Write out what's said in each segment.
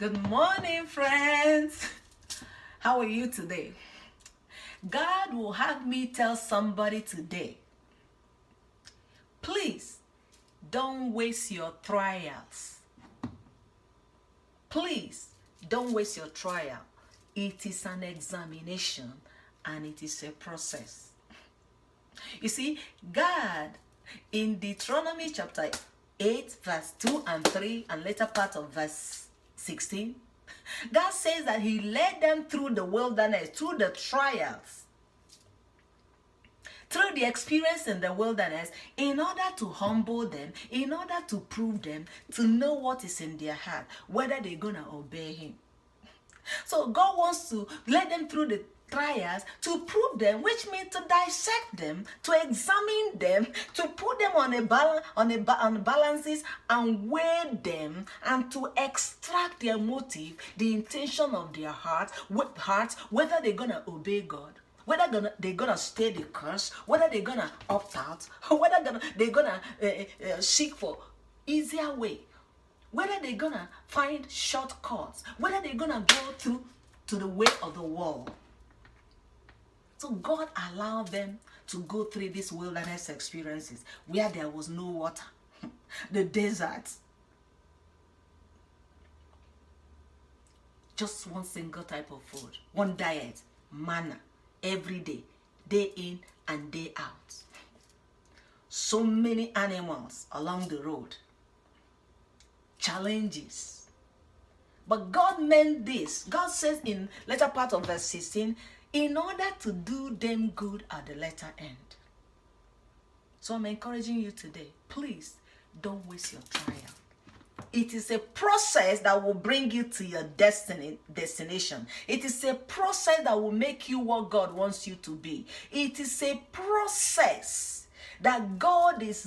Good morning, friends. How are you today? God will have me tell somebody today, please don't waste your trials. Please don't waste your trial. It is an examination and it is a process. You see, God in Deuteronomy chapter 8, verse 2 and 3, and later part of verse 16, God says that he led them through the wilderness, through the trials, through the experience in the wilderness, in order to humble them, in order to prove them, to know what is in their heart, whether they're going to obey him. So God wants to let them through the trials to prove them, which means to dissect them, to examine them, to put them on balances and weigh them, and to extract their motive, the intention of their hearts, whether they're gonna obey God, whether they're gonna stay the course, whether they're gonna opt out, or whether they're gonna seek for easier way, whether they're gonna find shortcuts, whether they're gonna go through to the way of the world. So God allowed them to go through these wilderness experiences where there was no water, the desert, just one single type of food, one diet, manna, every day, day in and day out. So many animals along the road, challenges. But God meant this. God says in later part of verse 16, in order to do them good at the latter end. So I'm encouraging you today, please don't waste your trial. It is a process that will bring you to your destination. It is a process that will make you what God wants you to be. It is a process that God is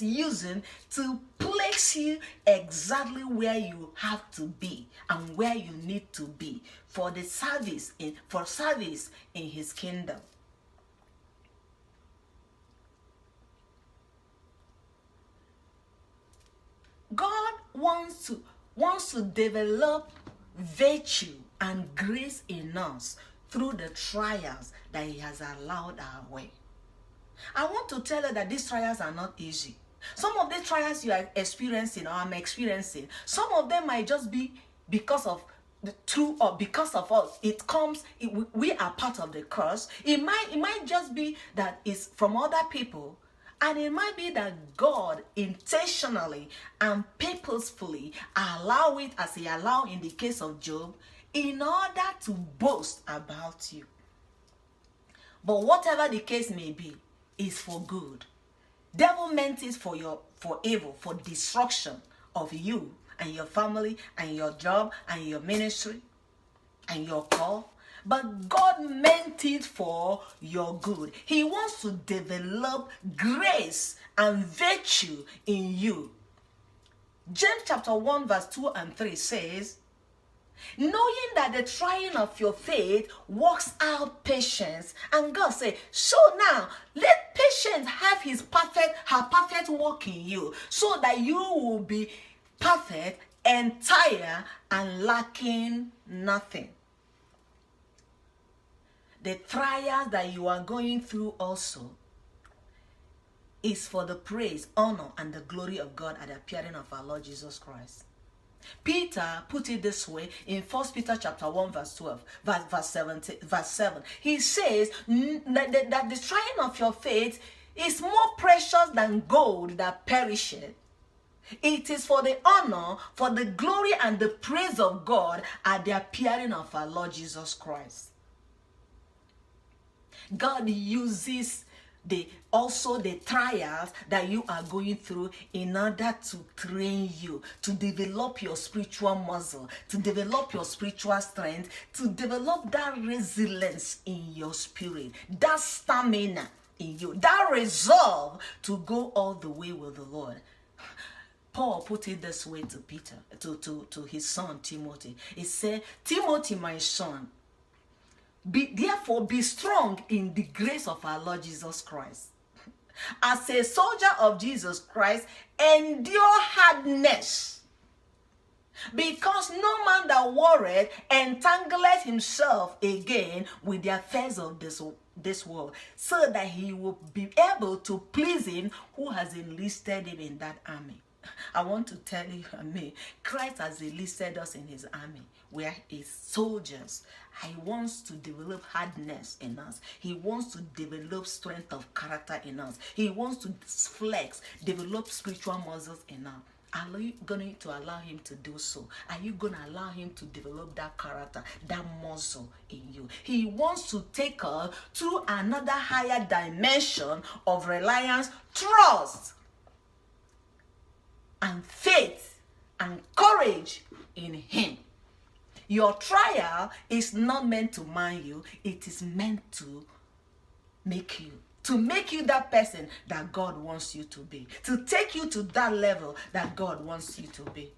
using to place you exactly where you have to be and where you need to be for the service in his kingdom. God wants to develop virtue and grace in us through the trials that he has allowed our way. I want to tell you that these trials are not easy. Some of the trials you are experiencing or I'm experiencing, some of them might just be because of the truth or because of us. We are part of the curse. It might just be that it's from other people. And it might be that God intentionally and purposefully allow it, as he allowed in the case of Job, in order to boast about you. But whatever the case may be, is for good. Devil meant it for evil, for destruction of you and your family and your job and your ministry and your call. But God meant it for your good. He wants to develop grace and virtue in you. James chapter 1 verse 2 and 3 says, knowing that the trying of your faith works out patience. And God said, so now let patience have her perfect work in you, so that you will be perfect, entire, and lacking nothing. The trials that you are going through also is for the praise, honor, and the glory of God at the appearing of our Lord Jesus Christ. Peter put it this way in 1 Peter chapter 1 verse 12, verse 7. He says that the trying of your faith is more precious than gold that perisheth. It is for the honor, for the glory, and the praise of God at the appearing of our Lord Jesus Christ. God uses also the trials that you are going through in order to train you, to develop your spiritual muscle, to develop your spiritual strength, to develop that resilience in your spirit, that stamina in you, that resolve to go all the way with the Lord. Paul put it this way to Peter, to his son Timothy. He said, Timothy, my son, therefore be strong in the grace of our Lord Jesus Christ. As a soldier of Jesus Christ, endure hardness. Because no man that worried entangleth himself again with the affairs of this world, so that he will be able to please him who has enlisted him in that army. I want to tell you and me, Christ has enlisted us in his army. We are his soldiers. He wants to develop hardness in us. He wants to develop strength of character in us. He wants to flex, develop spiritual muscles in us. Are you going to allow him to do so? Are you going to allow him to develop that character, that muscle in you? He wants to take us to another higher dimension of reliance, trust, and faith, and courage in him. Your trial is not meant to man you. It is meant to make you. To make you that person that God wants you to be. To take you to that level that God wants you to be.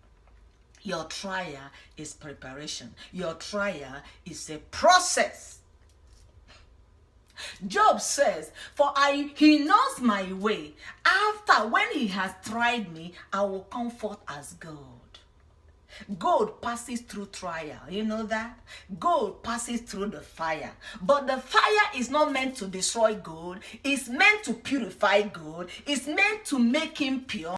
Your trial is preparation. Your trial is a process. Job says, for he knows my way. After, when he has tried me, I will come forth as gold. Gold passes through trial. You know that? Gold passes through the fire. But the fire is not meant to destroy gold. It's meant to purify gold. It's meant to make him pure.